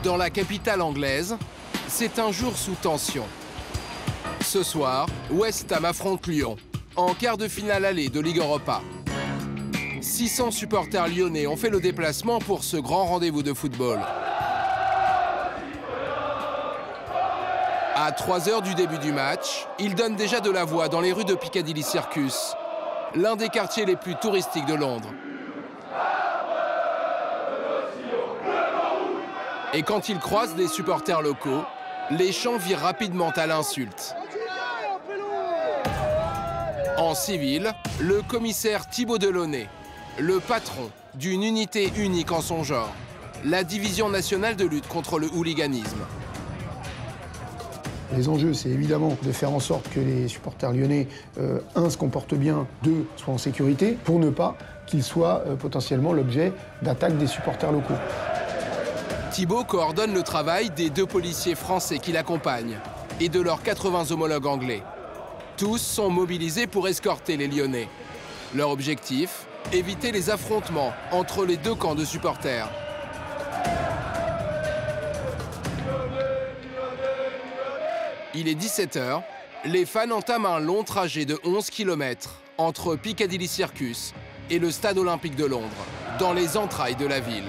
Dans la capitale anglaise, c'est un jour sous tension. Ce soir, West Ham affronte Lyon, en quart de finale aller de Ligue Europa. 600 supporters lyonnais ont fait le déplacement pour ce grand rendez-vous de football. À 3 heures du début du match, ils donnent déjà de la voix dans les rues de Piccadilly Circus, l'un des quartiers les plus touristiques de Londres. Et quand ils croisent des supporters locaux, les chants virent rapidement à l'insulte. En civil, le commissaire Thibaut Delaunay, le patron d'une unité unique en son genre, la division nationale de lutte contre le hooliganisme. Les enjeux, c'est évidemment de faire en sorte que les supporters lyonnais, un, se comportent bien, deux, soient en sécurité, pour ne pas qu'ils soient potentiellement l'objet d'attaques des supporters locaux. Thibaut coordonne le travail des 2 policiers français qui l'accompagnent et de leurs 80 homologues anglais. Tous sont mobilisés pour escorter les Lyonnais. Leur objectif, éviter les affrontements entre les 2 camps de supporters. Il est 17 h, les fans entament un long trajet de 11 km entre Piccadilly Circus et le Stade Olympique de Londres, dans les entrailles de la ville.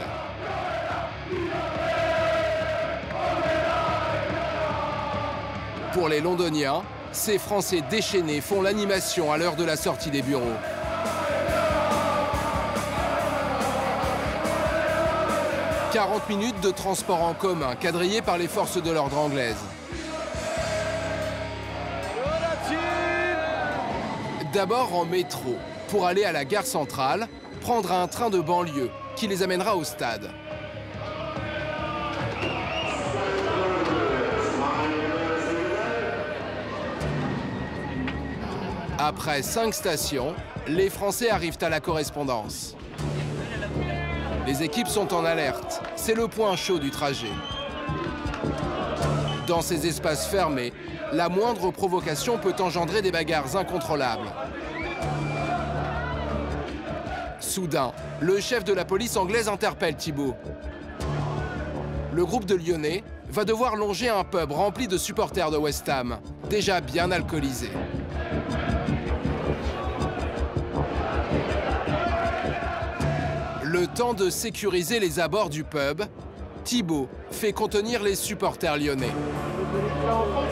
Pour les Londoniens, ces Français déchaînés font l'animation à l'heure de la sortie des bureaux. « 40 minutes de transport en commun quadrillés par les forces de l'ordre anglaises. D'abord en métro, pour aller à la gare centrale, prendre un train de banlieue qui les amènera au stade. Après 5 stations, les Français arrivent à la correspondance. Les équipes sont en alerte, c'est le point chaud du trajet. Dans ces espaces fermés, la moindre provocation peut engendrer des bagarres incontrôlables. Soudain, le chef de la police anglaise interpelle Thibaut. Le groupe de Lyonnais va devoir longer un pub rempli de supporters de West Ham, déjà bien alcoolisés. Le temps de sécuriser les abords du pub, Thibaut fait contenir les supporters lyonnais.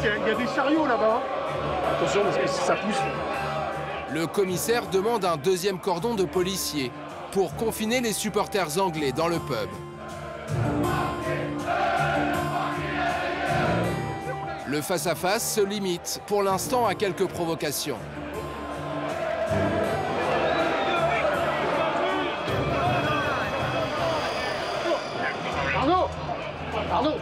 Il y a des chariots là-bas. Attention parce que ça pousse. Le commissaire demande un 2e cordon de policiers pour confiner les supporters anglais dans le pub. Le face-à-face se limite pour l'instant à quelques provocations. Pardon.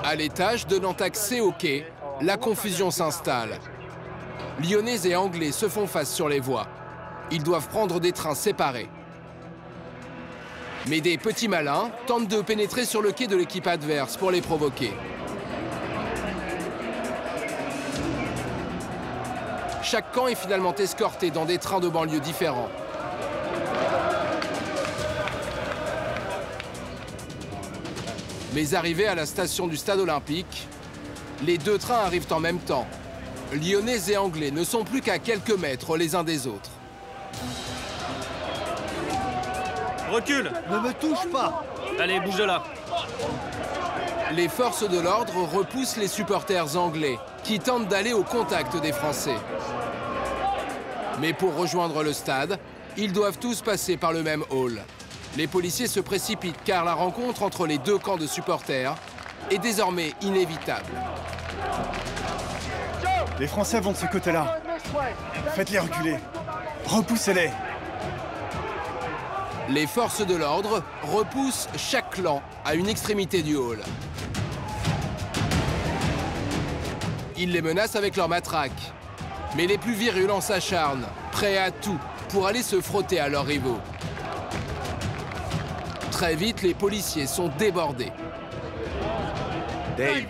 À l'étage, donnant accès au quai, la confusion s'installe. Lyonnais et Anglais se font face sur les voies. Ils doivent prendre des trains séparés. Mais des petits malins tentent de pénétrer sur le quai de l'équipe adverse pour les provoquer. Chaque camp est finalement escorté dans des trains de banlieue différents. Mais arrivés à la station du Stade Olympique, les 2 trains arrivent en même temps. Lyonnais et Anglais ne sont plus qu'à quelques mètres les uns des autres. Recule! Ne me touche pas! Allez, bouge de là! Les forces de l'ordre repoussent les supporters anglais qui tentent d'aller au contact des Français. Mais pour rejoindre le stade, ils doivent tous passer par le même hall. Les policiers se précipitent car la rencontre entre les 2 camps de supporters est désormais inévitable. Les Français vont de ce côté-là. Faites-les reculer. Repoussez-les. Les forces de l'ordre repoussent chaque clan à une extrémité du hall. Ils les menacent avec leurs matraques. Mais les plus virulents s'acharnent, prêts à tout pour aller se frotter à leurs rivaux. Très vite, les policiers sont débordés. Dave,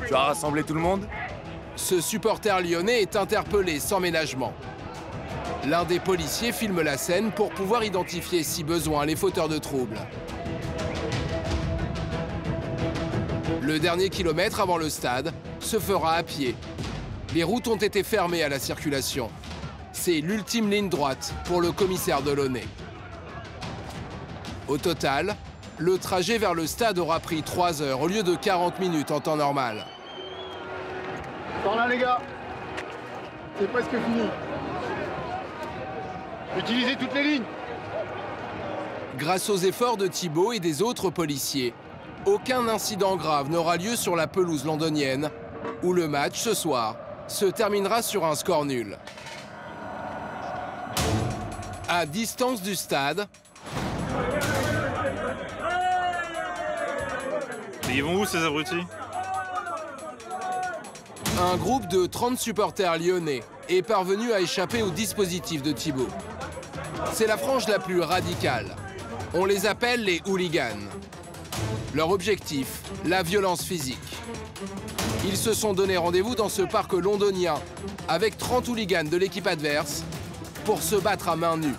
tu as rassemblé tout le monde? Ce supporter lyonnais est interpellé sans ménagement. L'un des policiers filme la scène pour pouvoir identifier si besoin les fauteurs de troubles. Le dernier kilomètre avant le stade se fera à pied. Les routes ont été fermées à la circulation. C'est l'ultime ligne droite pour le commissaire Delaunay. Au total, le trajet vers le stade aura pris 3 heures au lieu de 40 minutes en temps normal. Par là les gars, c'est presque fini. Utilisez toutes les lignes. Grâce aux efforts de Thibaut et des autres policiers, aucun incident grave n'aura lieu sur la pelouse londonienne, où le match ce soir se terminera sur un score nul. À distance du stade, Mais ils vont où ces abrutis? un groupe de 30 supporters lyonnais est parvenu à échapper au dispositif de Thibaut. C'est la frange la plus radicale. On les appelle les hooligans. Leur objectif, la violence physique. Ils se sont donné rendez-vous dans ce parc londonien avec 30 hooligans de l'équipe adverse pour se battre à main nue.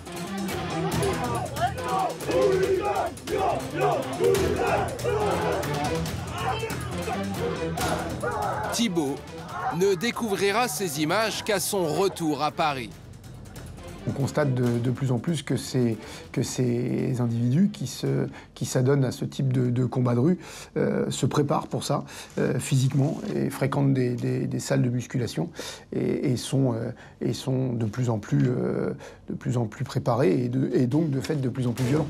Thibaut ne découvrira ces images qu'à son retour à Paris. On constate de plus en plus que ces individus qui s'adonnent à ce type de combat de rue se préparent pour ça physiquement et fréquentent des salles de musculation et sont de plus en plus préparés et donc de fait de plus en plus violents.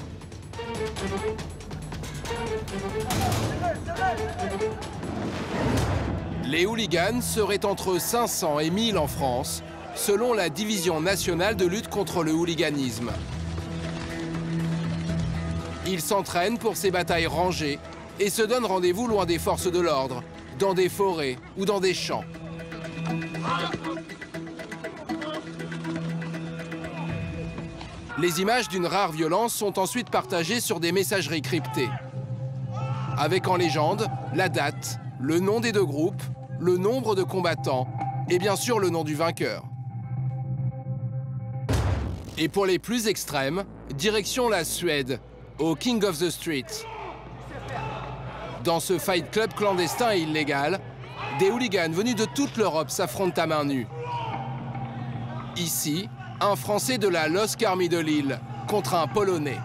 Les hooligans seraient entre 500 et 1000 en France, selon la Division nationale de lutte contre le hooliganisme. Ils s'entraînent pour ces batailles rangées et se donnent rendez-vous loin des forces de l'ordre, dans des forêts ou dans des champs. Les images d'une rare violence sont ensuite partagées sur des messageries cryptées, avec en légende la date, le nom des deux groupes, le nombre de combattants et bien sûr le nom du vainqueur. Et pour les plus extrêmes, direction la Suède, au King of the Street. Dans ce fight club clandestin et illégal, des hooligans venus de toute l'Europe s'affrontent à main nue. Ici, un Français de la LOSC Army de Lille contre un Polonais.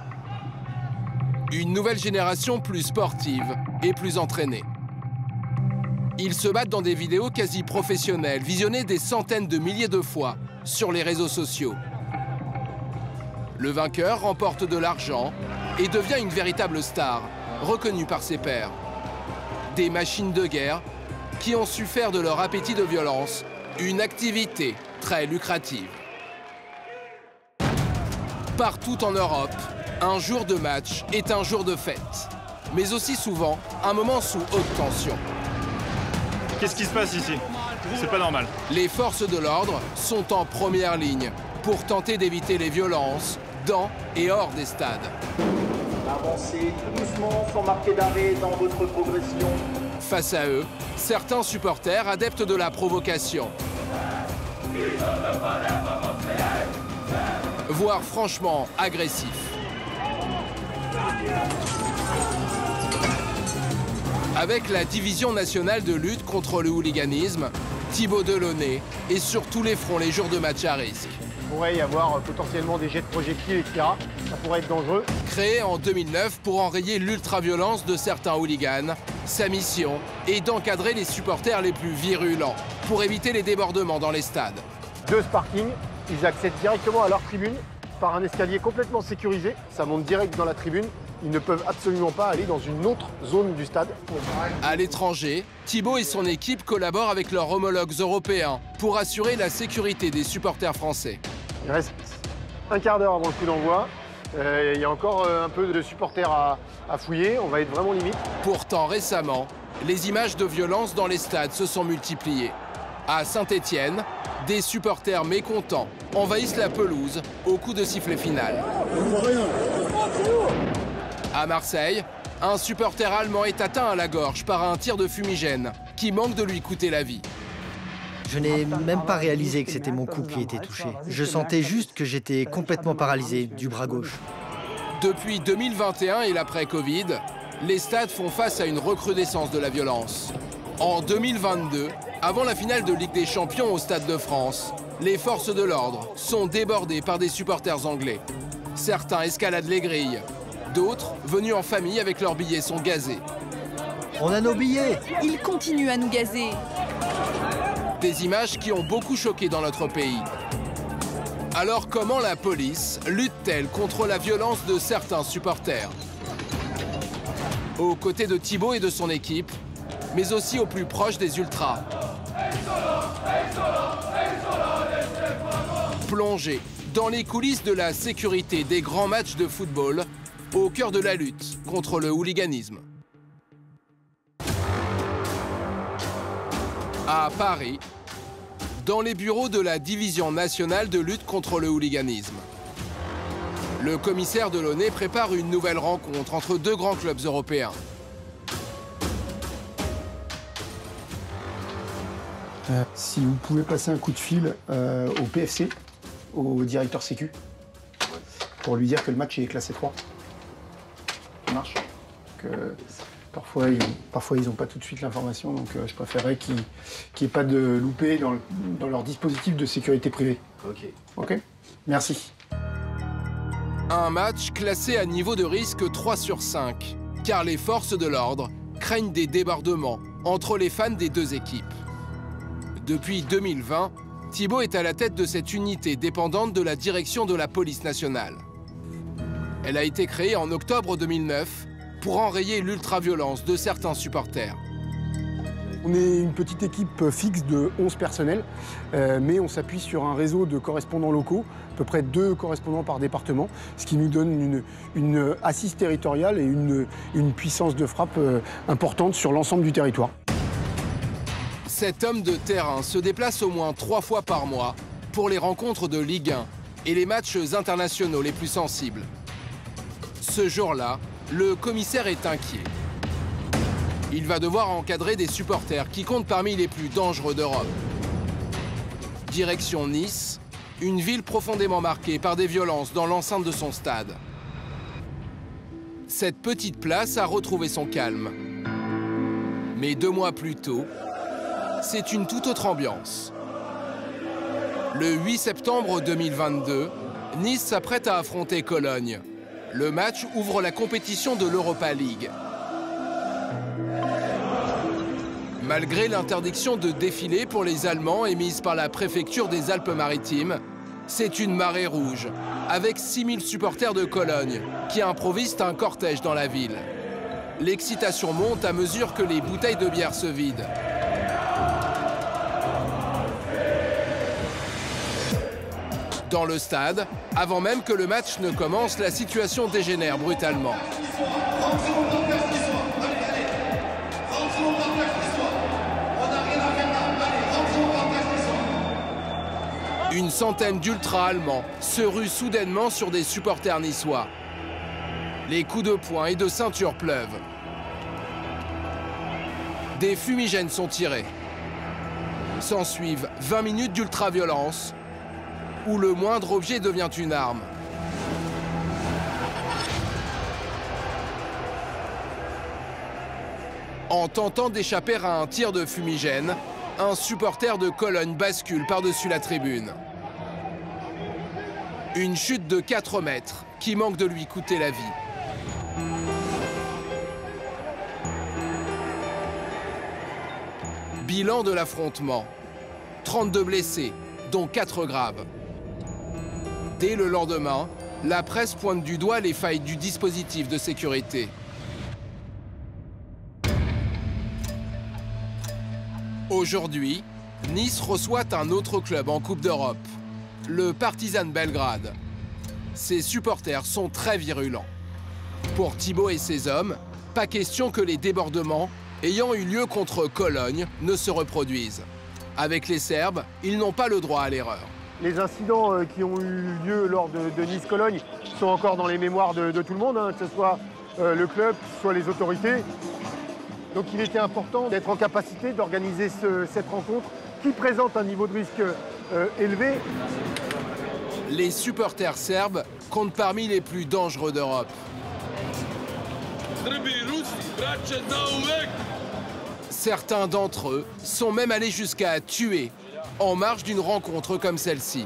Une nouvelle génération plus sportive et plus entraînée. Ils se battent dans des vidéos quasi professionnelles, visionnées des centaines de milliers de fois sur les réseaux sociaux. Le vainqueur remporte de l'argent et devient une véritable star, reconnue par ses pairs. Des machines de guerre qui ont su faire de leur appétit de violence une activité très lucrative. Partout en Europe, un jour de match est un jour de fête, mais aussi souvent un moment sous haute tension. Qu'est-ce qui se passe ici? C'est pas normal. Les forces de l'ordre sont en première ligne pour tenter d'éviter les violences dans et hors des stades. Avancez tout doucement sans marquer d'arrêt dans votre progression. Face à eux, certains supporters adeptes de la provocation. Voire franchement agressifs. Avec la Division nationale de lutte contre le hooliganisme, Thibaut Delaunay est sur tous les fronts les jours de match à risque. Il pourrait y avoir potentiellement des jets de projectiles, etc. Ça pourrait être dangereux. Créé en 2009 pour enrayer l'ultraviolence de certains hooligans, sa mission est d'encadrer les supporters les plus virulents pour éviter les débordements dans les stades. 2 parkings, ils accèdent directement à leur tribune par un escalier complètement sécurisé. Ça monte direct dans la tribune. Ils ne peuvent absolument pas aller dans une autre zone du stade. À l'étranger, Thibaut et son équipe collaborent avec leurs homologues européens pour assurer la sécurité des supporters français. Il reste un quart d'heure avant le coup d'envoi. Il y a encore un peu de supporters à fouiller. On va être vraiment limite. Pourtant, récemment, les images de violence dans les stades se sont multipliées. À Saint-Étienne, des supporters mécontents envahissent la pelouse au coup de sifflet final. À Marseille, un supporter allemand est atteint à la gorge par un tir de fumigène qui manque de lui coûter la vie. Je n'ai même pas réalisé que c'était mon cou qui était touché. Je sentais juste que j'étais complètement paralysé du bras gauche. Depuis 2021 et l'après-Covid, les stades font face à une recrudescence de la violence. En 2022, avant la finale de Ligue des Champions au Stade de France, les forces de l'ordre sont débordées par des supporters anglais. Certains escaladent les grilles, d'autres, venus en famille avec leurs billets, sont gazés. On a nos billets! Ils continuent à nous gazer. Des images qui ont beaucoup choqué dans notre pays. Alors comment la police lutte-t-elle contre la violence de certains supporters? Aux côtés de Thibaut et de son équipe, mais aussi au plus proche des ultras. Plongé dans les coulisses de la sécurité des grands matchs de football, au cœur de la lutte contre le hooliganisme. À Paris, dans les bureaux de la Division nationale de lutte contre le hooliganisme. Le commissaire Delaunay prépare une nouvelle rencontre entre deux grands clubs européens. Si vous pouvez passer un coup de fil au PFC, au directeur sécu, pour lui dire que le match est classé 3. Ça marche. Que parfois, ils n'ont pas tout de suite l'information, donc je préférerais qu'il n'y ait pas de loupé dans leur dispositif de sécurité privée. Ok. Ok. Merci. Un match classé à niveau de risque 3 sur 5, car les forces de l'ordre craignent des débordements entre les fans des deux équipes. Depuis 2020, Thibaut est à la tête de cette unité dépendante de la direction de la police nationale. Elle a été créée en octobre 2009 pour enrayer l'ultraviolence de certains supporters. On est une petite équipe fixe de 11 personnels, mais on s'appuie sur un réseau de correspondants locaux, à peu près 2 correspondants par département, ce qui nous donne une assise territoriale et une puissance de frappe importante sur l'ensemble du territoire. Cet homme de terrain se déplace au moins 3 fois par mois pour les rencontres de Ligue 1 et les matchs internationaux les plus sensibles. Ce jour-là, le commissaire est inquiet. Il va devoir encadrer des supporters qui comptent parmi les plus dangereux d'Europe. Direction Nice, une ville profondément marquée par des violences dans l'enceinte de son stade. Cette petite place a retrouvé son calme. Mais 2 mois plus tôt, c'est une toute autre ambiance. Le 8 septembre 2022, Nice s'apprête à affronter Cologne. Le match ouvre la compétition de l'Europa League. Malgré l'interdiction de défiler pour les Allemands émise par la préfecture des Alpes-Maritimes, c'est une marée rouge, avec 6000 supporters de Cologne qui improvisent un cortège dans la ville. L'excitation monte à mesure que les bouteilles de bière se vident. Dans le stade, avant même que le match ne commence, la situation dégénère brutalement. Une centaine d'ultras allemands se ruent soudainement sur des supporters niçois. Les coups de poing et de ceinture pleuvent. Des fumigènes sont tirés. S'ensuivent 20 minutes d'ultra-violence, où le moindre objet devient une arme. En tentant d'échapper à un tir de fumigène, un supporter de Cologne bascule par-dessus la tribune. Une chute de 4 mètres qui manque de lui coûter la vie. Bilan de l'affrontement. 32 blessés, dont 4 graves. Dès le lendemain, la presse pointe du doigt les failles du dispositif de sécurité. Aujourd'hui, Nice reçoit un autre club en Coupe d'Europe, le Partizan Belgrade. Ses supporters sont très virulents. Pour Thibaut et ses hommes, pas question que les débordements ayant eu lieu contre Cologne ne se reproduisent. Avec les Serbes, ils n'ont pas le droit à l'erreur. Les incidents qui ont eu lieu lors de Nice-Cologne sont encore dans les mémoires de tout le monde, hein, que ce soit le club, que ce soit les autorités. Donc il était important d'être en capacité d'organiser cette rencontre qui présente un niveau de risque élevé. Les supporters serbes comptent parmi les plus dangereux d'Europe. Certains d'entre eux sont même allés jusqu'à tuer en marge d'une rencontre comme celle-ci.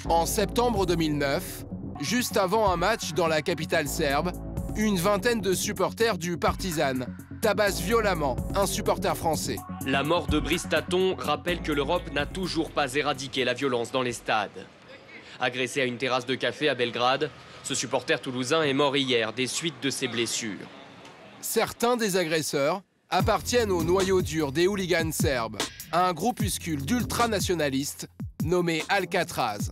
En septembre 2009, juste avant un match dans la capitale serbe, une vingtaine de supporters du Partizan tabassent violemment un supporter français. La mort de Brice Taton rappelle que l'Europe n'a toujours pas éradiqué la violence dans les stades. Agressé à une terrasse de café à Belgrade, ce supporter toulousain est mort hier des suites de ses blessures. Certains des agresseurs appartiennent au noyau dur des hooligans serbes, un groupuscule d'ultranationalistes nommé Alcatraz.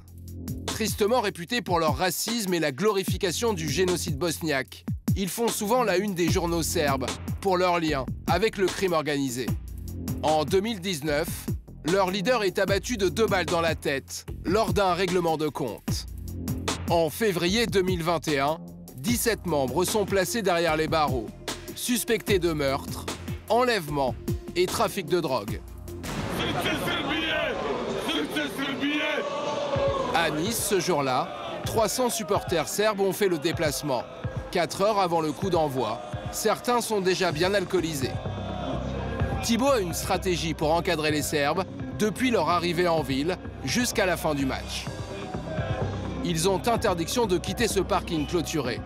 Tristement réputés pour leur racisme et la glorification du génocide bosniaque, ils font souvent la une des journaux serbes pour leur lien avec le crime organisé. En 2019, leur leader est abattu de 2 balles dans la tête lors d'un règlement de compte. En février 2021, 17 membres sont placés derrière les barreaux, suspectés de meurtre, enlèvement et trafic de drogue. À Nice, ce jour-là, 300 supporters serbes ont fait le déplacement. 4 heures avant le coup d'envoi, certains sont déjà bien alcoolisés. Thibaut a une stratégie pour encadrer les Serbes depuis leur arrivée en ville jusqu'à la fin du match. Ils ont interdiction de quitter ce parking clôturé.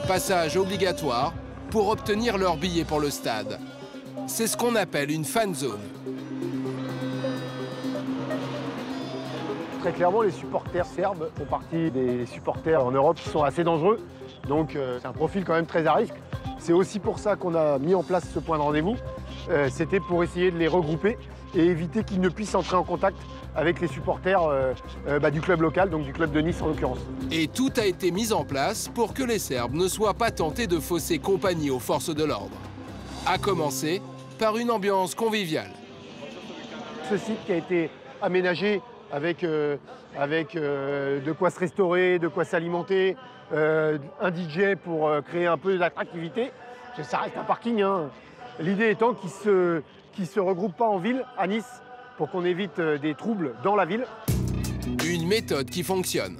Passage obligatoire pour obtenir leur billet pour le stade. C'est ce qu'on appelle une fan zone. Très clairement, les supporters serbes font partie des supporters en Europe qui sont assez dangereux. Donc c'est un profil quand même très à risque. C'est aussi pour ça qu'on a mis en place ce point de rendez-vous. C'était pour essayer de les regrouper et éviter qu'ils ne puissent entrer en contact avec les supporters du club local, donc du club de Nice en l'occurrence. Et tout a été mis en place pour que les Serbes ne soient pas tentés de fausser compagnie aux forces de l'ordre. À commencer par une ambiance conviviale. Ce site qui a été aménagé avec de quoi se restaurer, de quoi s'alimenter, un DJ pour créer un peu d'attractivité. Ça reste un parking, hein. L'idée étant qu'ils se regroupent pas en ville, à Nice, pour qu'on évite des troubles dans la ville. Une méthode qui fonctionne.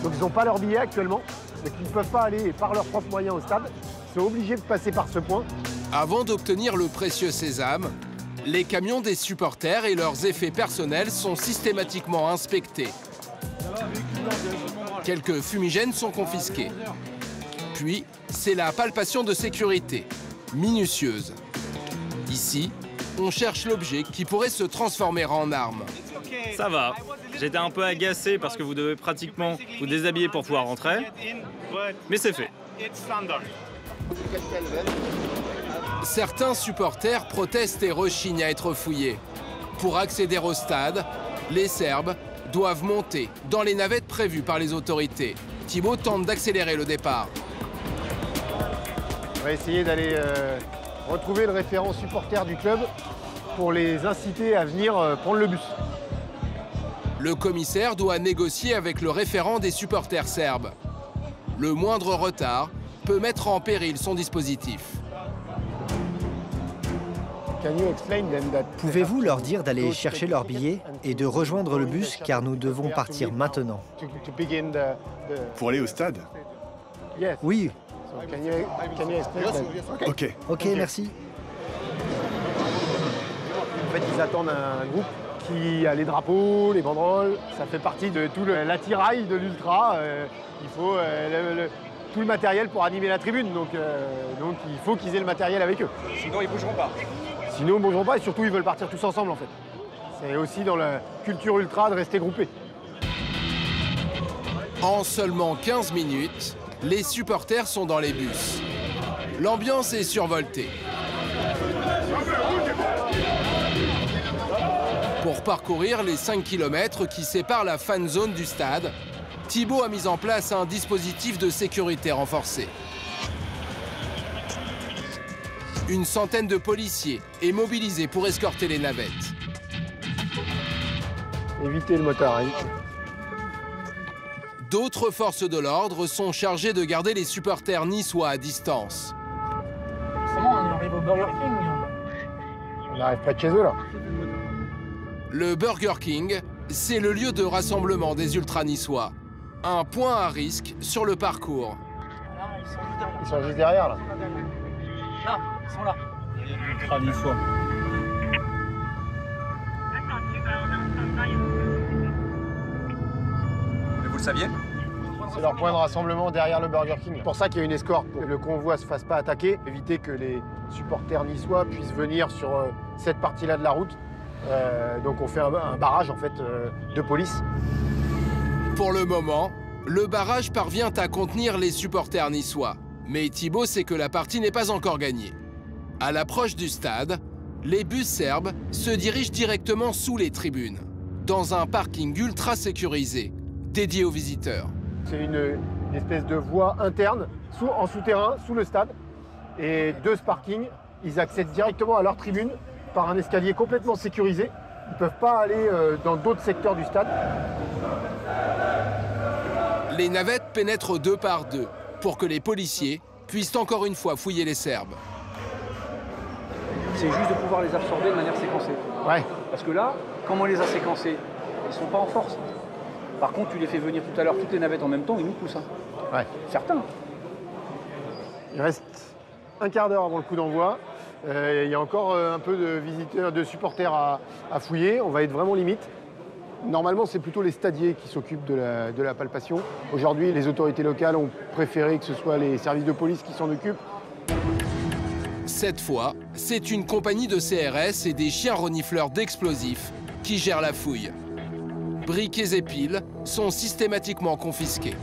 Donc ils n'ont pas leur billet actuellement, donc ils ne peuvent pas aller par leurs propres moyens au stade. Ils sont obligés de passer par ce point. Avant d'obtenir le précieux sésame, les camions des supporters et leurs effets personnels sont systématiquement inspectés. Quelques fumigènes sont confisqués. Puis, c'est la palpation de sécurité, minutieuse. Ici, on cherche l'objet qui pourrait se transformer en arme. Ça va. J'étais un peu agacé parce que vous devez pratiquement vous déshabiller pour pouvoir rentrer. Mais c'est fait. Certains supporters protestent et rechignent à être fouillés. Pour accéder au stade, les Serbes doivent monter dans les navettes prévues par les autorités. Thibaut tente d'accélérer le départ. On va essayer d'aller retrouver le référent supporter du club pour les inciter à venir prendre le bus. Le commissaire doit négocier avec le référent des supporters serbes. Le moindre retard peut mettre en péril son dispositif. Pouvez-vous leur dire d'aller chercher leur billet et de rejoindre le bus car nous devons partir maintenant? Pour aller au stade? Oui. Ok. Ok, merci. En fait, ils attendent un groupe qui a les drapeaux, les banderoles. Ça fait partie de tout l'attirail de l'ultra. Il faut tout le matériel pour animer la tribune. Donc il faut qu'ils aient le matériel avec eux. Sinon, ils bougeront pas. Sinon, ils ne bougeront pas et surtout, ils veulent partir tous ensemble en fait. C'est aussi dans la culture ultra de rester groupés. En seulement 15 minutes, les supporters sont dans les bus. L'ambiance est survoltée. Pour parcourir les 5 km qui séparent la fan zone du stade, Thibaut a mis en place un dispositif de sécurité renforcé. Une centaine de policiers est mobilisée pour escorter les navettes. Évitez le motard. D'autres forces de l'ordre sont chargées de garder les supporters niçois à distance. Comment on arrive au Burger King? On n'arrive pas de chez eux là. Le Burger King, c'est le lieu de rassemblement des ultra-niçois. Un point à risque sur le parcours. Ils sont juste derrière là. Là, ils sont là. Ultra niçois. Mais vous le saviez? C'est leur point de rassemblement derrière le Burger King. C'est pour ça qu'il y a une escorte, pour que le convoi ne se fasse pas attaquer, éviter que les supporters niçois puissent venir sur cette partie-là de la route. Donc on fait un barrage en fait de police. Pour le moment, le barrage parvient à contenir les supporters niçois. Mais Thibaut sait que la partie n'est pas encore gagnée. À l'approche du stade, les bus serbes se dirigent directement sous les tribunes, dans un parking ultra sécurisé, dédié aux visiteurs. C'est une espèce de voie interne, en souterrain, sous le stade. Et de ce parking, ils accèdent directement à leur tribune par un escalier complètement sécurisé. Ils ne peuvent pas aller dans d'autres secteurs du stade. Les navettes pénètrent 2 par 2 pour que les policiers puissent encore une fois fouiller les Serbes. C'est juste de pouvoir les absorber de manière séquencée. Ouais. Parce que là, comme on les a séquencés, ils ne sont pas en force. Par contre, tu les fais venir tout à l'heure, toutes les navettes en même temps, ils nous poussent. Ouais. Certains. Il reste un quart d'heure avant le coup d'envoi. Il y a encore un peu de visiteurs, de supporters à fouiller. On va être vraiment limite. Normalement, c'est plutôt les stadiers qui s'occupent de la palpation. Aujourd'hui, les autorités locales ont préféré que ce soit les services de police qui s'en occupent. Cette fois, c'est une compagnie de CRS et des chiens renifleurs d'explosifs qui gèrent la fouille. Briquets et piles sont systématiquement confisqués.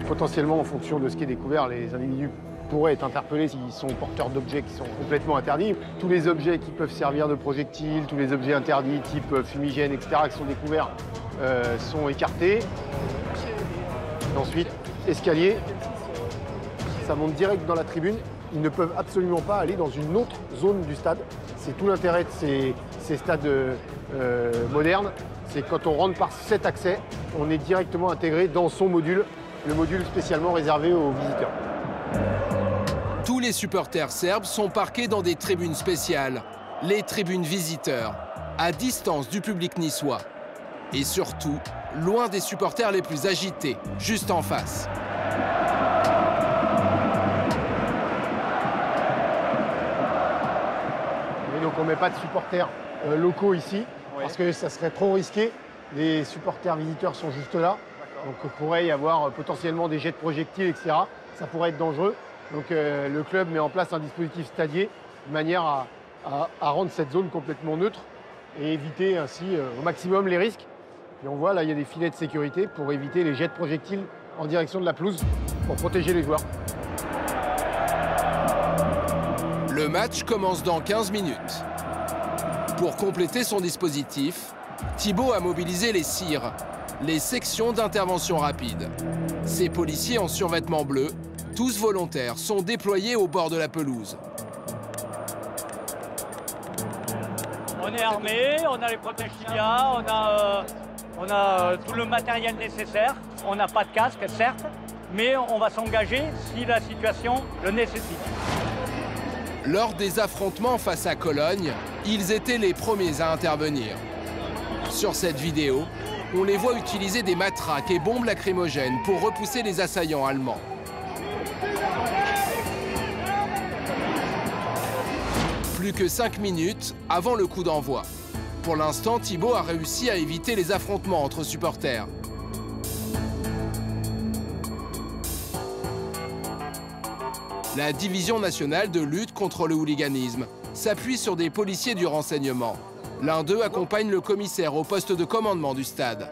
Potentiellement, en fonction de ce qui est découvert, les individus pourraient être interpellés s'ils sont porteurs d'objets qui sont complètement interdits. Tous les objets qui peuvent servir de projectiles, tous les objets interdits type fumigène, etc., qui sont découverts, sont écartés. Et ensuite, escalier, ça monte direct dans la tribune. Ils ne peuvent absolument pas aller dans une autre zone du stade. C'est tout l'intérêt de ces stades modernes. C'est quand on rentre par cet accès, on est directement intégré dans son module, le module spécialement réservé aux visiteurs. Tous les supporters serbes sont parqués dans des tribunes spéciales, les tribunes visiteurs, à distance du public niçois. Et surtout, loin des supporters les plus agités, juste en face. Et donc on ne met pas de supporters locaux ici, parce que ça serait trop risqué. Les supporters visiteurs sont juste là, donc il pourrait y avoir potentiellement des jets de projectiles, etc. Ça pourrait être dangereux. Donc le club met en place un dispositif stadier de manière à rendre cette zone complètement neutre et éviter ainsi au maximum les risques. Et on voit là, il y a des filets de sécurité pour éviter les jets de projectiles en direction de la pelouse pour protéger les joueurs. Le match commence dans 15 minutes. Pour compléter son dispositif, Thibaut a mobilisé les CIR, les sections d'intervention rapide. Ces policiers en survêtement bleu, tous volontaires, sont déployés au bord de la pelouse. On est armés, on a les protèges tibias, on a tout le matériel nécessaire. On n'a pas de casque, certes, mais on va s'engager si la situation le nécessite. Lors des affrontements face à Cologne, ils étaient les premiers à intervenir. Sur cette vidéo, on les voit utiliser des matraques et bombes lacrymogènes pour repousser les assaillants allemands. Plus que 5 minutes avant le coup d'envoi. Pour l'instant, Thibaut a réussi à éviter les affrontements entre supporters. La Division nationale de lutte contre le hooliganisme s'appuie sur des policiers du renseignement. L'un d'eux accompagne le commissaire au poste de commandement du stade.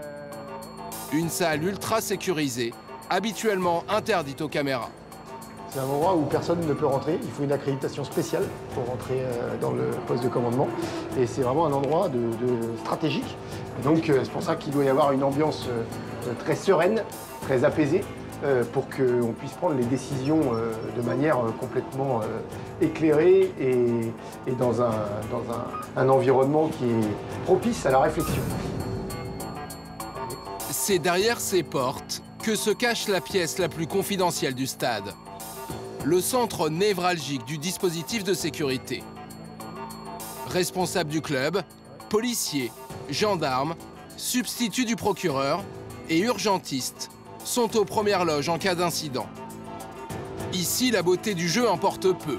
Une salle ultra sécurisée, habituellement interdite aux caméras. C'est un endroit où personne ne peut rentrer. Il faut une accréditation spéciale pour rentrer dans le poste de commandement. Et c'est vraiment un endroit stratégique. Et donc c'est pour ça qu'il doit y avoir une ambiance très sereine, très apaisée, pour qu'on puisse prendre les décisions de manière complètement éclairée et dans un environnement qui est propice à la réflexion. C'est derrière ces portes que se cache la pièce la plus confidentielle du stade. Le centre névralgique du dispositif de sécurité. Responsables du club, policiers, gendarmes, substituts du procureur et urgentistes sont aux premières loges en cas d'incident. Ici, la beauté du jeu importe peu.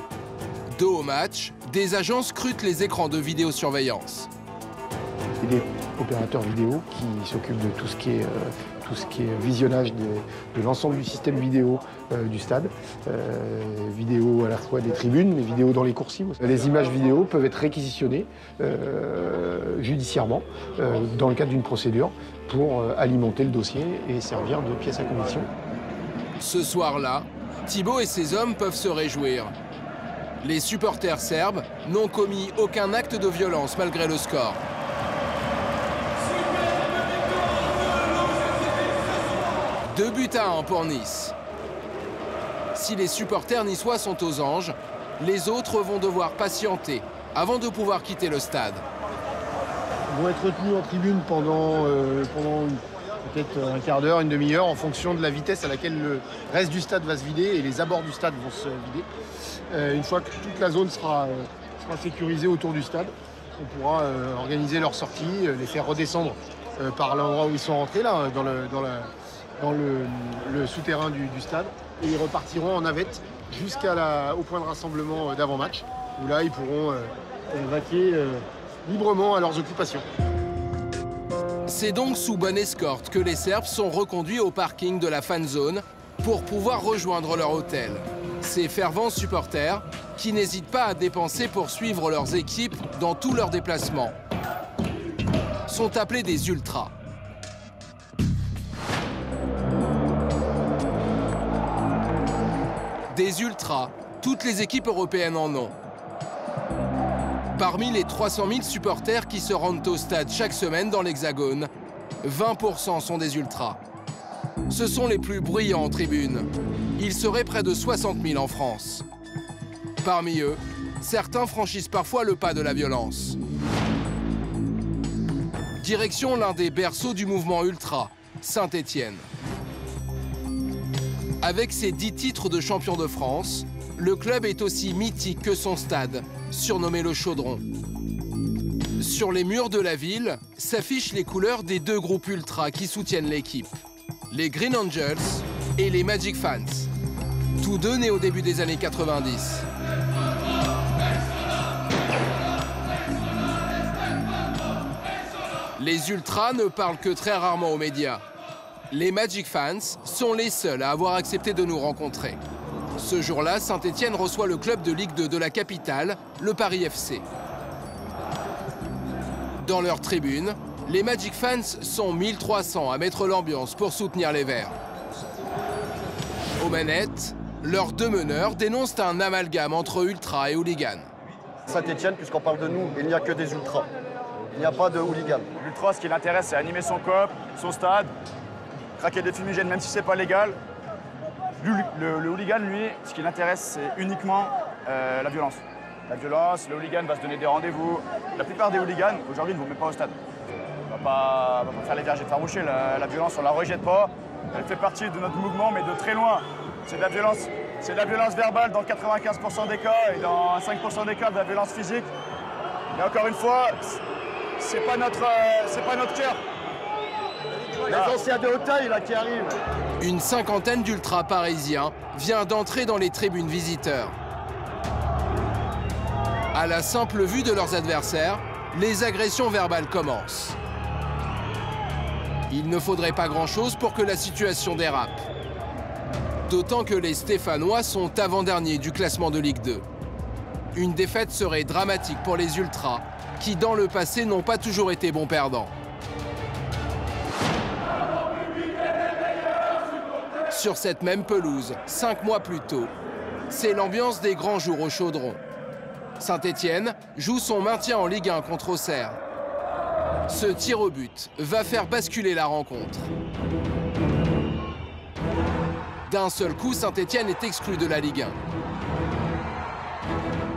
Dos au match, des agents scrutent les écrans de vidéosurveillance. Il y a des opérateurs vidéo qui s'occupent de tout ce qui est visionnage de l'ensemble du système vidéo du stade. Vidéo à la fois des tribunes, mais vidéo dans les coursives. Les images vidéo peuvent être réquisitionnées judiciairement dans le cadre d'une procédure pour alimenter le dossier et servir de pièce à conviction. Ce soir-là, Thibaut et ses hommes peuvent se réjouir. Les supporters serbes n'ont commis aucun acte de violence malgré le score. Deux buts à 1 pour Nice. Si les supporters niçois sont aux anges, les autres vont devoir patienter avant de pouvoir quitter le stade. Ils vont être retenus en tribune pendant peut-être un quart d'heure, une demi-heure, en fonction de la vitesse à laquelle le reste du stade va se vider et les abords du stade vont se vider. Une fois que toute la zone sera sécurisée autour du stade, on pourra organiser leur sortie, les faire redescendre par l'endroit où ils sont rentrés, là, dans le souterrain du stade. Et ils repartiront en navette jusqu'au point de rassemblement d'avant-match, où là, ils pourront vaquer librement à leurs occupations. C'est donc sous bonne escorte que les Serbes sont reconduits au parking de la fan zone pour pouvoir rejoindre leur hôtel. Ces fervents supporters qui n'hésitent pas à dépenser pour suivre leurs équipes dans tous leurs déplacements sont appelés des ultras. Des ultras, toutes les équipes européennes en ont. Parmi les 300 000 supporters qui se rendent au stade chaque semaine dans l'Hexagone, 20% sont des ultras. Ce sont les plus bruyants en tribune. Il serait près de 60 000 en France. Parmi eux, certains franchissent parfois le pas de la violence. Direction l'un des berceaux du mouvement ultra, Saint-Étienne. Avec ses 10 titres de champion de France, le club est aussi mythique que son stade, surnommé le Chaudron. Sur les murs de la ville s'affichent les couleurs des deux groupes ultras qui soutiennent l'équipe, les Green Angels et les Magic Fans, tous deux nés au début des années 90. Les ultras ne parlent que très rarement aux médias. Les Magic Fans sont les seuls à avoir accepté de nous rencontrer. Ce jour-là, Saint-Étienne reçoit le club de Ligue 2 de la capitale, le Paris FC. Dans leur tribune, les Magic Fans sont 1300 à mettre l'ambiance pour soutenir les Verts. Aux manettes, leurs deux meneurs dénoncent un amalgame entre ultras et hooligans. Saint-Étienne, puisqu'on parle de nous, il n'y a que des ultras. Il n'y a pas de hooligans. L'ultra, ce qui l'intéresse, c'est animer son coop, son stade, craquer des fumigènes même si c'est pas légal. Le hooligan, lui, ce qui l'intéresse, c'est uniquement la violence. La violence, le hooligan va se donner des rendez-vous. La plupart des hooligans, aujourd'hui, ne vont même pas au stade. On va pas faire les vergers farouchés. La violence, on la rejette pas. Elle fait partie de notre mouvement, mais de très loin. C'est de la violence verbale dans 95% des cas et dans 5% des cas de la violence physique. Et encore une fois, c'est pas notre cœur. Les anciens de haute taille là qui arrivent. Une cinquantaine d'ultras parisiens vient d'entrer dans les tribunes visiteurs. À la simple vue de leurs adversaires, les agressions verbales commencent. Il ne faudrait pas grand-chose pour que la situation dérape. D'autant que les Stéphanois sont avant-derniers du classement de Ligue 2. Une défaite serait dramatique pour les ultras, qui dans le passé n'ont pas toujours été bons perdants. Sur cette même pelouse, 5 mois plus tôt, c'est l'ambiance des grands jours au Chaudron. Saint-Étienne joue son maintien en Ligue 1 contre Auxerre. Ce tir au but va faire basculer la rencontre. D'un seul coup, Saint-Étienne est exclu de la Ligue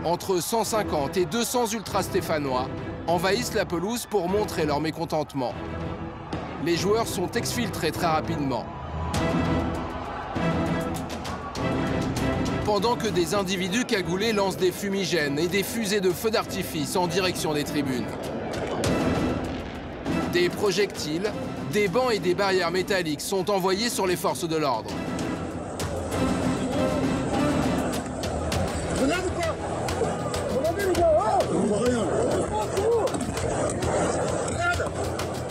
1. Entre 150 et 200 ultras stéphanois envahissent la pelouse pour montrer leur mécontentement. Les joueurs sont exfiltrés très rapidement. Pendant que des individus cagoulés lancent des fumigènes et des fusées de feux d'artifice en direction des tribunes. Des projectiles, des bancs et des barrières métalliques sont envoyés sur les forces de l'ordre.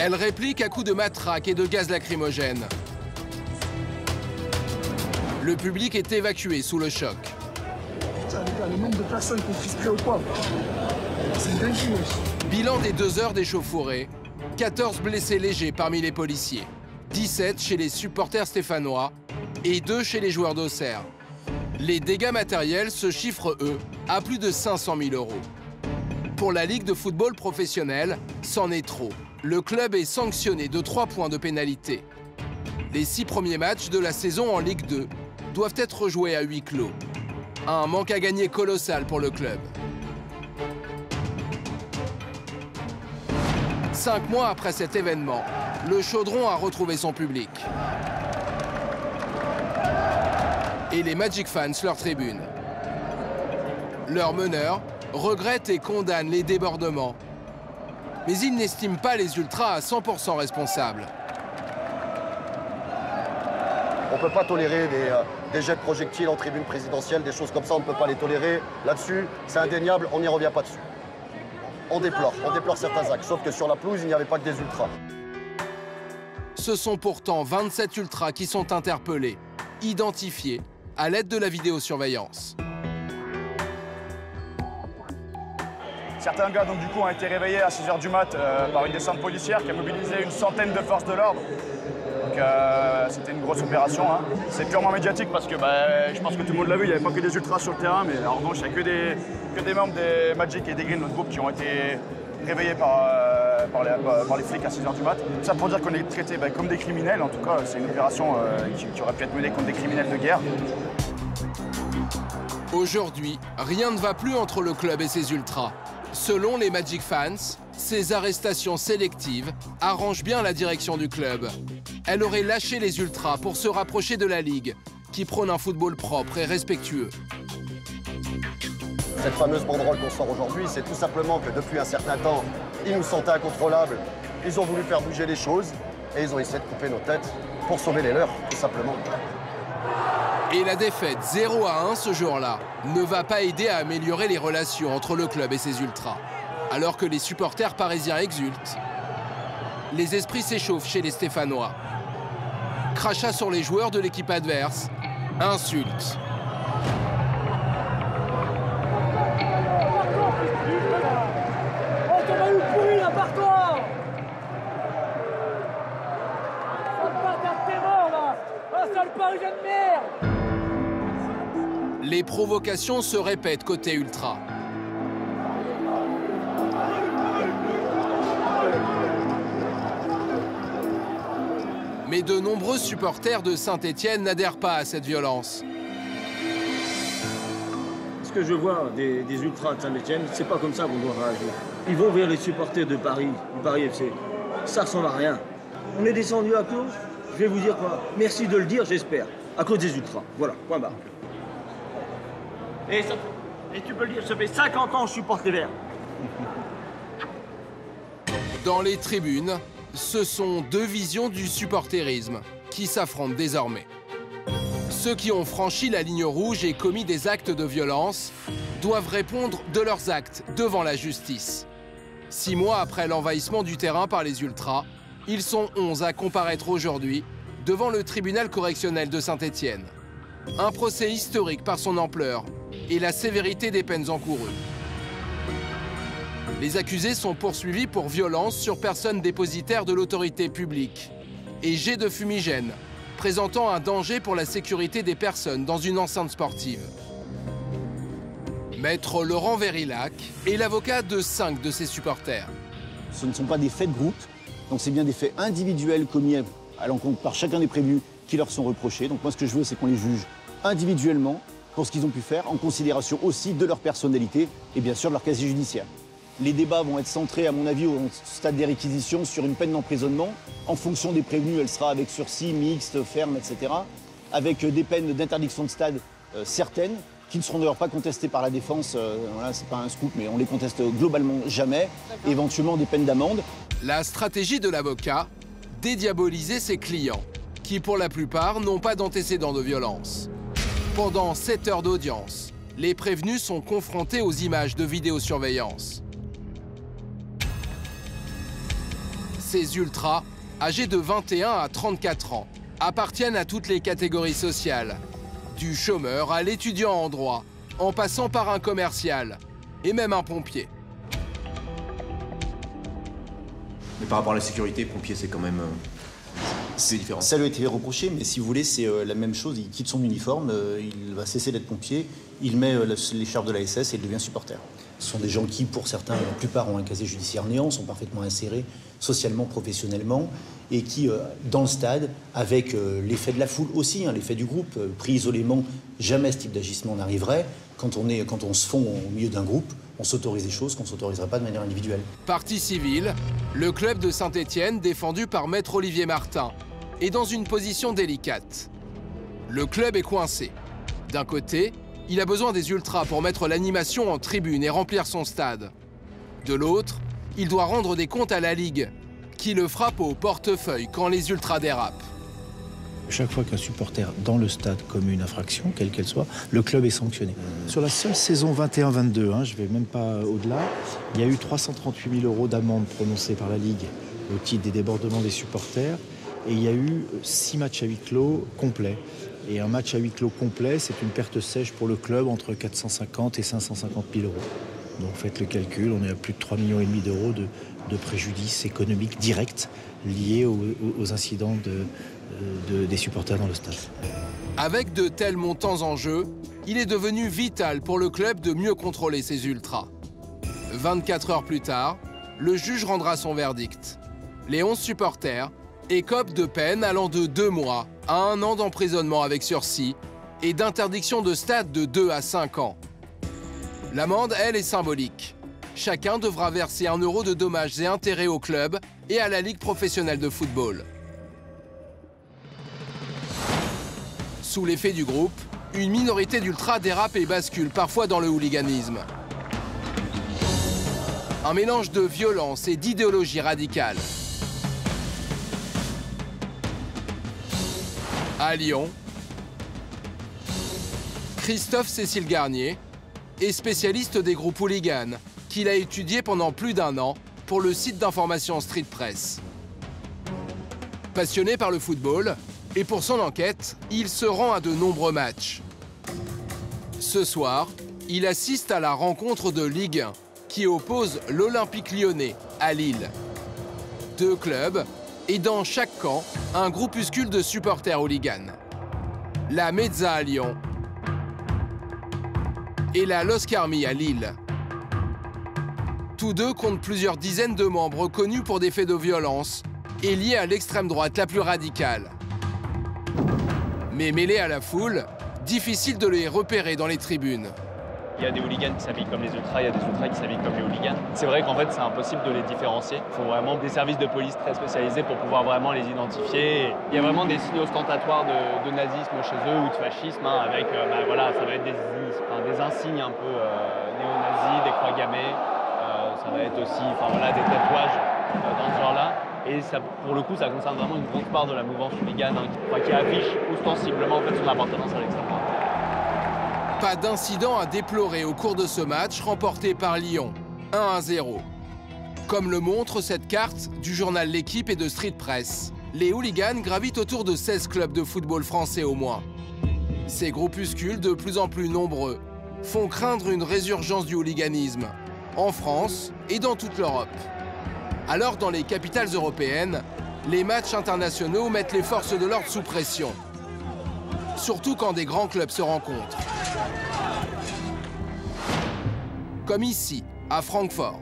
Elles répliquent à coups de matraque et de gaz lacrymogène. Le public est évacué sous le choc. Le nombre de personnes qu'on fiche au poivre, c'est dingue. Bilan des 2 heures d'échauffourée, 14 blessés légers parmi les policiers, 17 chez les supporters stéphanois et 2 chez les joueurs d'Auxerre. Les dégâts matériels se chiffrent, eux, à plus de 500 000 €. Pour la Ligue de football professionnel, c'en est trop. Le club est sanctionné de 3 points de pénalité. Les 6 premiers matchs de la saison en Ligue 2 doivent être joués à huis clos. Un manque à gagner colossal pour le club. 5 mois après cet événement, le Chaudron a retrouvé son public. Et les Magic fans leur tribune. Leur meneur regrette et condamne les débordements. Mais il n'estime pas les ultras à 100% responsables. On ne peut pas tolérer des jets de projectiles en tribune présidentielle, des choses comme ça, on ne peut pas les tolérer. Là-dessus, c'est indéniable, on n'y revient pas dessus. On déplore certains actes, sauf que sur la pelouse, il n'y avait pas que des ultras. Ce sont pourtant 27 ultras qui sont interpellés, identifiés à l'aide de la vidéosurveillance. Certains gars donc, du coup, ont été réveillés à 6 h du mat par une descente policière qui a mobilisé une centaine de forces de l'ordre. Donc c'était une grosse opération. Hein. C'est purement médiatique parce que je pense que tout le monde l'a vu, il n'y avait pas que des ultras sur le terrain, mais en revanche, il n'y a que des membres des Magic et des Green, notre groupe, qui ont été réveillés par les flics à 6 h du mat. Ça pour dire qu'on est traités comme des criminels, en tout cas, c'est une opération qui aurait pu être menée contre des criminels de guerre. Aujourd'hui, rien ne va plus entre le club et ses ultras. Selon les Magic fans, ces arrestations sélectives arrangent bien la direction du club. Elle aurait lâché les ultras pour se rapprocher de la Ligue, qui prône un football propre et respectueux. Cette fameuse banderole qu'on sort aujourd'hui, c'est tout simplement que depuis un certain temps, ils nous sentaient incontrôlables. Ils ont voulu faire bouger les choses et ils ont essayé de couper nos têtes pour sauver les leurs, tout simplement. Et la défaite 0-1 ce jour-là ne va pas aider à améliorer les relations entre le club et ses ultras. Alors que les supporters parisiens exultent, les esprits s'échauffent chez les Stéphanois. Crachats sur les joueurs de l'équipe adverse, insultes. Oh, t'en as eu pourri là par toi! T'es mort là! Un sale parisien de merde! Les provocations se répètent côté ultra. Mais de nombreux supporters de Saint-Étienne n'adhèrent pas à cette violence. Ce que je vois des ultras de Saint-Étienne, c'est pas comme ça qu'on doit réagir. Ils vont vers les supporters de Paris, du Paris FC. Ça ressemble à rien. On est descendu à cause, je vais vous dire quoi. Merci de le dire, j'espère. À cause des ultras. Voilà, point barre. Et tu peux le dire, ça fait 50 ans que je supporte les Verts. Dans les tribunes, ce sont deux visions du supporterisme qui s'affrontent désormais. Ceux qui ont franchi la ligne rouge et commis des actes de violence doivent répondre de leurs actes devant la justice. 6 mois après l'envahissement du terrain par les ultras, ils sont 11 à comparaître aujourd'hui devant le tribunal correctionnel de Saint-Étienne. Un procès historique par son ampleur et la sévérité des peines encourues. Les accusés sont poursuivis pour violence sur personne dépositaire de l'autorité publique et jet de fumigène, présentant un danger pour la sécurité des personnes dans une enceinte sportive. Maître Laurent Verillac est l'avocat de 5 de ses supporters. Ce ne sont pas des faits de groupe, donc c'est bien des faits individuels commis à l'encontre par chacun des prévenus qui leur sont reprochés. Donc moi ce que je veux, c'est qu'on les juge individuellement pour ce qu'ils ont pu faire, en considération aussi de leur personnalité et bien sûr de leur casier judiciaire. Les débats vont être centrés, à mon avis, au stade des réquisitions sur une peine d'emprisonnement. En fonction des prévenus, elle sera avec sursis, mixte, ferme, etc. Avec des peines d'interdiction de stade certaines, qui ne seront d'ailleurs pas contestées par la défense. Voilà, c'est pas un scoop, mais on les conteste globalement jamais. Et éventuellement des peines d'amende. La stratégie de l'avocat, dédiaboliser ses clients, qui pour la plupart n'ont pas d'antécédents de violence. Pendant 7 heures d'audience, les prévenus sont confrontés aux images de vidéosurveillance. Ces ultras, âgés de 21 à 34 ans, appartiennent à toutes les catégories sociales, du chômeur à l'étudiant en droit, en passant par un commercial et même un pompier. Mais par rapport à la sécurité, pompier, c'est quand même... c'est différent. Ça lui a été reproché, mais si vous voulez, c'est la même chose. Il quitte son uniforme, il va cesser d'être pompier, il met l'écharpe de la SS et il devient supporter. Ce sont des gens qui, pour certains, la plupart ont un casier judiciaire néant, sont parfaitement insérés socialement, professionnellement, et qui, dans le stade, avec l'effet de la foule aussi, hein, l'effet du groupe, pris isolément, jamais ce type d'agissement n'arriverait. Quand on se fond au milieu d'un groupe, on s'autorise des choses qu'on ne s'autoriserait pas de manière individuelle. Partie civile, le club de Saint-Étienne, défendu par Maître Olivier Martin, est dans une position délicate. Le club est coincé. D'un côté, il a besoin des ultras pour mettre l'animation en tribune et remplir son stade. De l'autre, il doit rendre des comptes à la Ligue, qui le frappe au portefeuille quand les ultras dérapent. Chaque fois qu'un supporter dans le stade commet une infraction, quelle qu'elle soit, le club est sanctionné. Sur la seule saison 21-22, je ne vais même pas au-delà, il y a eu 338 000 € d'amende prononcée par la Ligue au titre des débordements des supporters, et il y a eu 6 matchs à huis clos complets. Et un match à huis clos complet, c'est une perte sèche pour le club entre 450 et 550 000 €. Donc faites le calcul, on est à plus de 3,5 millions d'euros de préjudice économique direct liés aux incidents des supporters dans le stade. Avec de tels montants en jeu, il est devenu vital pour le club de mieux contrôler ses ultras. 24 heures plus tard, le juge rendra son verdict. Les 11 supporters écopent de peine allant de 2 mois à 1 an d'emprisonnement avec sursis et d'interdiction de stade de 2 à 5 ans. L'amende, elle, est symbolique. Chacun devra verser 1 € de dommages et intérêts au club et à la Ligue professionnelle de football. Sous l'effet du groupe, une minorité d'ultras dérape et bascule parfois dans le hooliganisme. Un mélange de violence et d'idéologie radicale. À Lyon, Christophe Cécile Garnier est spécialiste des groupes hooligans qu'il a étudié pendant plus d'1 an pour le site d'information Street Press. Passionné par le football, et pour son enquête, il se rend à de nombreux matchs. Ce soir, il assiste à la rencontre de Ligue 1 qui oppose l'Olympique Lyonnais à Lille. 2 clubs et dans chaque camp, un groupuscule de supporters hooligans. La Mezza à Lyon et la Losc Army à Lille. Tous deux comptent plusieurs dizaines de membres connus pour des faits de violence et liés à l'extrême droite la plus radicale. Mais mêlés à la foule, difficile de les repérer dans les tribunes. Il y a des hooligans qui s'habillent comme les ultras, il y a des ultras qui s'habillent comme les hooligans. C'est vrai qu'en fait, c'est impossible de les différencier. Il faut vraiment des services de police très spécialisés pour pouvoir vraiment les identifier. Il y a vraiment des signes ostentatoires de nazisme chez eux ou de fascisme, avec, voilà, ça va être des insignes un peu néo-nazis, des croix gammées. Ça va être aussi voilà, des tatouages dans ce genre-là. Et ça, pour le coup, ça concerne vraiment une grande part de la mouvance hooligan qui affiche ostensiblement en fait, son appartenance à l'extrême droite. Pas d'incident à déplorer au cours de ce match remporté par Lyon, 1-0. Comme le montre cette carte du journal L'Équipe et de Street Press, les hooligans gravitent autour de 16 clubs de football français au moins. Ces groupuscules, de plus en plus nombreux, font craindre une résurgence du hooliganisme, en France et dans toute l'Europe. Alors, dans les capitales européennes, les matchs internationaux mettent les forces de l'ordre sous pression. Surtout quand des grands clubs se rencontrent. Comme ici, à Francfort.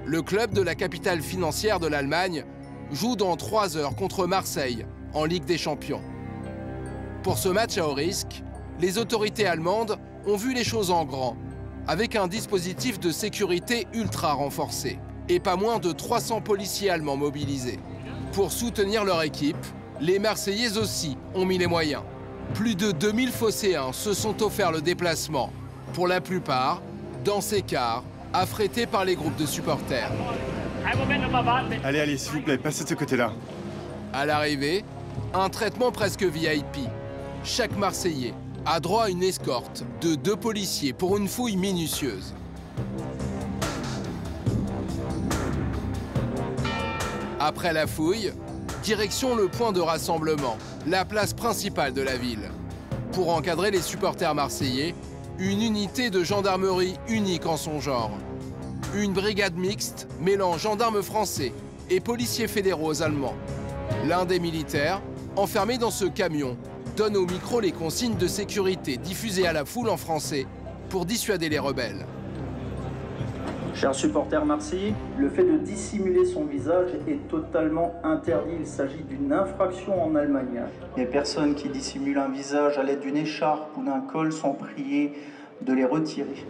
Le club de la capitale financière de l'Allemagne joue dans 3 heures contre Marseille, en Ligue des Champions. Pour ce match à haut risque, les autorités allemandes ont vu les choses en grand, avec un dispositif de sécurité ultra renforcé, et pas moins de 300 policiers allemands mobilisés. Pour soutenir leur équipe, les Marseillais aussi ont mis les moyens. Plus de 2000 phocéens se sont offerts le déplacement, pour la plupart dans ces cars affrétés par les groupes de supporters. Allez, allez, s'il vous plaît, passez de ce côté-là. À l'arrivée, un traitement presque VIP. Chaque Marseillais a droit à une escorte de 2 policiers pour une fouille minutieuse. Après la fouille, direction le point de rassemblement, la place principale de la ville. Pour encadrer les supporters marseillais, une unité de gendarmerie unique en son genre. Une brigade mixte mêlant gendarmes français et policiers fédéraux allemands. L'un des militaires, enfermé dans ce camion, donne au micro les consignes de sécurité diffusées à la foule en français pour dissuader les rebelles. Chers supporters marseillais, le fait de dissimuler son visage est totalement interdit. Il s'agit d'une infraction en Allemagne. Les personnes qui dissimulent un visage à l'aide d'une écharpe ou d'un col sont priées de les retirer.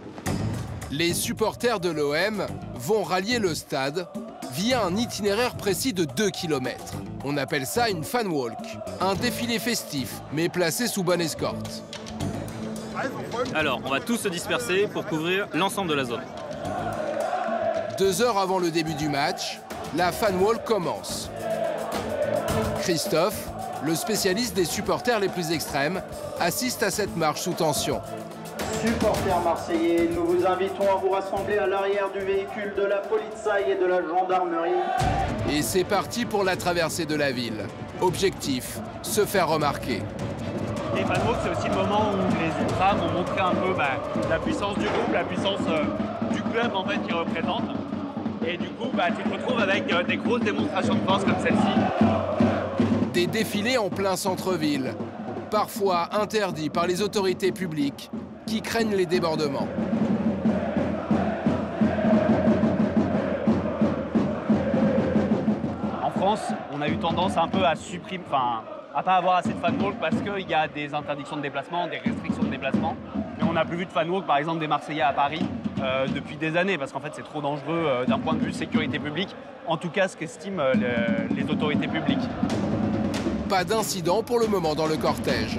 Les supporters de l'OM vont rallier le stade via un itinéraire précis de 2 km. On appelle ça une fan walk, un défilé festif, mais placé sous bonne escorte. Alors, on va tous se disperser pour couvrir l'ensemble de la zone. 2 heures avant le début du match, la fan walk commence. Christophe, le spécialiste des supporters les plus extrêmes, assiste à cette marche sous tension. Supporters marseillais, nous vous invitons à vous rassembler à l'arrière du véhicule de la Polizei et de la gendarmerie. Et c'est parti pour la traversée de la ville. Objectif, se faire remarquer. Les fan walks, c'est aussi le moment où les ultras vont montrer un peu la puissance du groupe, la puissance du club en fait qu'ils représentent. Et du coup, tu te retrouves avec des grosses démonstrations de force comme celle-ci. Des défilés en plein centre-ville, parfois interdits par les autorités publiques qui craignent les débordements. En France, on a eu tendance un peu à supprimer, à pas avoir assez de fan walk parce qu'il y a des interdictions de déplacement, des restrictions de déplacement. Mais on n'a plus vu de fan walk, par exemple, des Marseillais à Paris depuis des années, parce qu'en fait, c'est trop dangereux d'un point de vue sécurité publique. En tout cas, ce qu'estiment les autorités publiques. Pas d'incident pour le moment dans le cortège.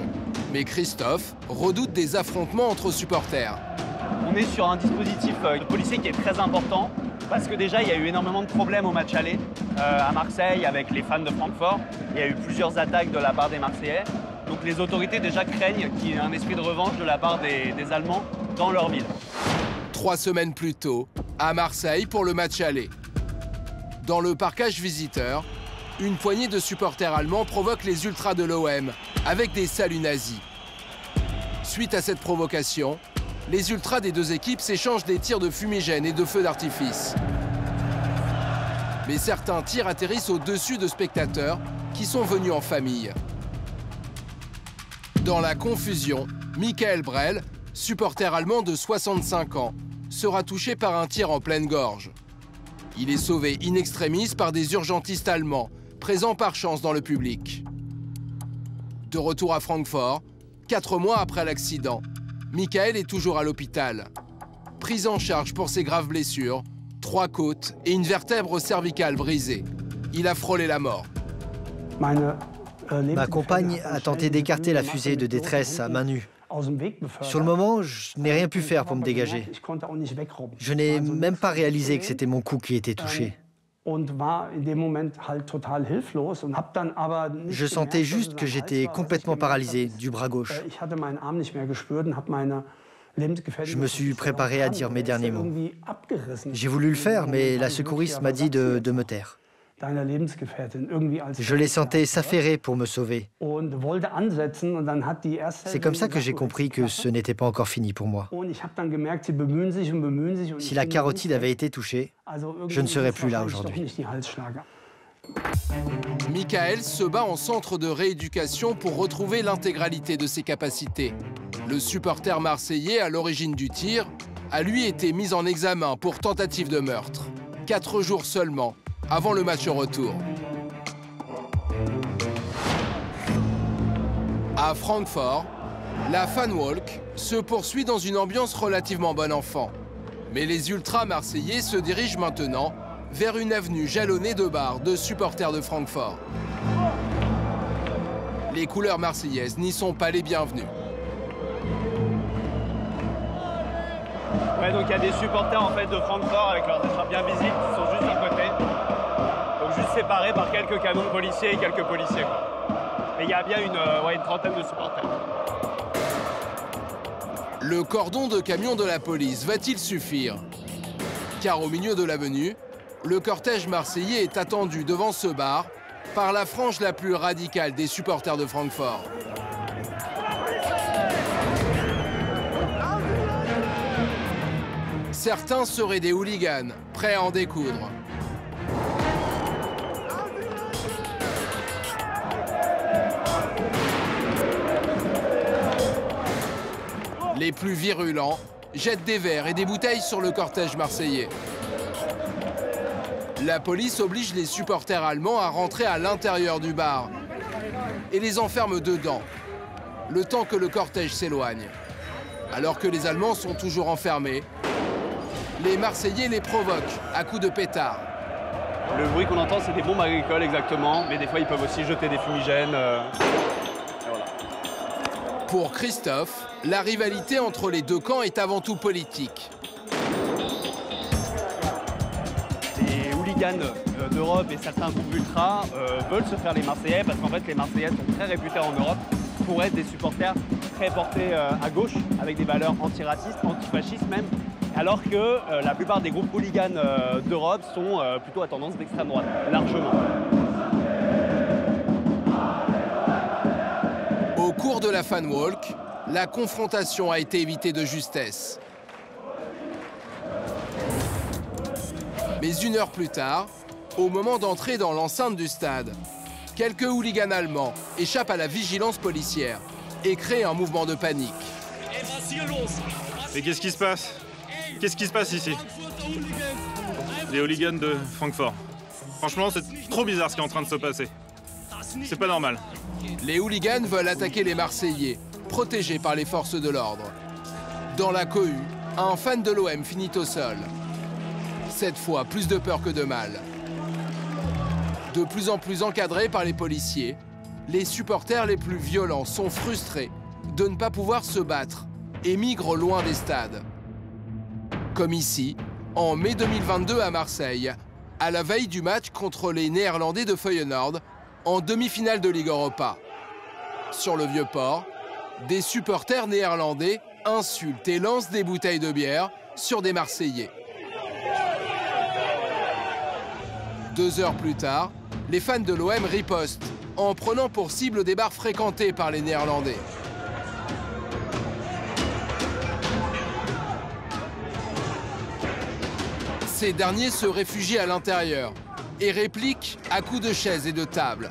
Mais Christophe redoute des affrontements entre supporters. On est sur un dispositif policier qui est très important, parce que déjà, il y a eu énormément de problèmes au match aller à Marseille avec les fans de Francfort. Il y a eu plusieurs attaques de la part des Marseillais. Donc les autorités déjà craignent qu'il y ait un esprit de revanche de la part des Allemands dans leur ville. 3 semaines plus tôt, à Marseille pour le match aller. Dans le parcage visiteur, une poignée de supporters allemands provoque les ultras de l'OM avec des saluts nazis. Suite à cette provocation, les ultras des 2 équipes s'échangent des tirs de fumigène et de feux d'artifice. Mais certains tirs atterrissent au-dessus de spectateurs qui sont venus en famille. Dans la confusion, Michael Brell, supporter allemand de 65 ans, sera touché par un tir en pleine gorge. Il est sauvé in extremis par des urgentistes allemands, présents par chance dans le public. De retour à Francfort, 4 mois après l'accident, Michael est toujours à l'hôpital. Pris en charge pour ses graves blessures, 3 côtes et une vertèbre cervicale brisée. Il a frôlé la mort. Ma compagne a tenté d'écarter la fusée de détresse à main nue. Sur le moment, je n'ai rien pu faire pour me dégager. Je n'ai même pas réalisé que c'était mon cou qui était touché. Je sentais juste que j'étais complètement paralysé du bras gauche. Je me suis préparé à dire mes derniers mots. J'ai voulu le faire, mais la secouriste m'a dit de me taire. Je les sentais s'affairer pour me sauver. C'est comme ça que j'ai compris que ce n'était pas encore fini pour moi. Si la carotide avait été touchée, je ne serais plus là aujourd'hui. Michael se bat en centre de rééducation pour retrouver l'intégralité de ses capacités. Le supporter marseillais à l'origine du tir a lui été mis en examen pour tentative de meurtre. 4 jours seulement avant le match retour. À Francfort, la fan walk se poursuit dans une ambiance relativement bon enfant. Mais les ultras marseillais se dirigent maintenant vers une avenue jalonnée de bars de supporters de Francfort. Les couleurs marseillaises n'y sont pas les bienvenues. Ouais, donc il y a des supporters en fait de Francfort avec leurs écharpes bien visibles qui sont juste à côté. juste séparés par quelques canons de policiers et quelques policiers. Mais il y a bien une trentaine de supporters. Le cordon de camions de la police va-t-il suffire? Car au milieu de l'avenue, le cortège marseillais est attendu devant ce bar par la frange la plus radicale des supporters de Francfort. Certains seraient des hooligans, prêts à en découdre. Les plus virulents jettent des verres et des bouteilles sur le cortège marseillais. La police oblige les supporters allemands à rentrer à l'intérieur du bar et les enferme dedans, le temps que le cortège s'éloigne. Alors que les Allemands sont toujours enfermés, les Marseillais les provoquent à coups de pétard. Le bruit qu'on entend, c'est des bombes agricoles exactement, mais des fois ils peuvent aussi jeter des fumigènes. Voilà. Pour Christophe, la rivalité entre les deux camps est avant tout politique. Les hooligans d'Europe et certains groupes ultras veulent se faire les Marseillais parce qu'en fait les Marseillais sont très réputés en Europe pour être des supporters très portés à gauche, avec des valeurs antiracistes, antifascistes même, alors que la plupart des groupes hooligans d'Europe sont plutôt à tendance d'extrême droite, largement. Au cours de la Fan Walk, la confrontation a été évitée de justesse. Mais une heure plus tard, au moment d'entrer dans l'enceinte du stade, quelques hooligans allemands échappent à la vigilance policière et créent un mouvement de panique. Mais qu'est-ce qui se passe? Qu'est-ce qui se passe ici? Les hooligans de Francfort. Franchement, c'est trop bizarre ce qui est en train de se passer. C'est pas normal. Les hooligans veulent attaquer les Marseillais, protégés par les forces de l'ordre. Dans la cohue, un fan de l'OM finit au sol. Cette fois, plus de peur que de mal. De plus en plus encadrés par les policiers, les supporters les plus violents sont frustrés de ne pas pouvoir se battre et migrent loin des stades. Comme ici, en mai 2022 à Marseille, à la veille du match contre les Néerlandais de Feyenoord, en demi-finale de Ligue Europa. Sur le Vieux-Port, des supporters néerlandais insultent et lancent des bouteilles de bière sur des Marseillais. 2 heures plus tard, les fans de l'OM ripostent en prenant pour cible des bars fréquentés par les Néerlandais. Ces derniers se réfugient à l'intérieur et répliquent à coups de chaises et de tables.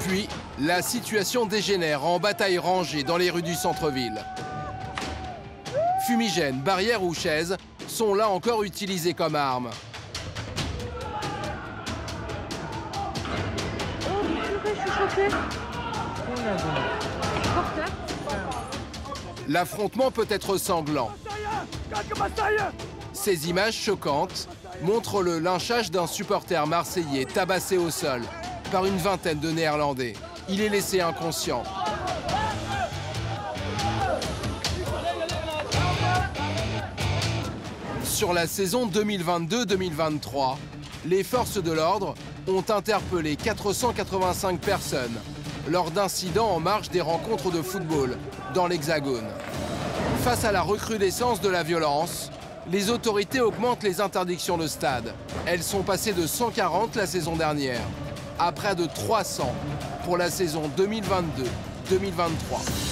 Puis, la situation dégénère en bataille rangée dans les rues du centre-ville. Fumigènes, barrières ou chaises sont là encore utilisées comme armes. L'affrontement peut être sanglant. Ces images choquantes montrent le lynchage d'un supporter marseillais tabassé au sol par une vingtaine de Néerlandais. Il est laissé inconscient. Sur la saison 2022-2023, les forces de l'ordre ont interpellé 485 personnes lors d'incidents en marge des rencontres de football dans l'Hexagone. Face à la recrudescence de la violence, les autorités augmentent les interdictions de stade. Elles sont passées de 140 la saison dernière à près de 300 pour la saison 2022-2023.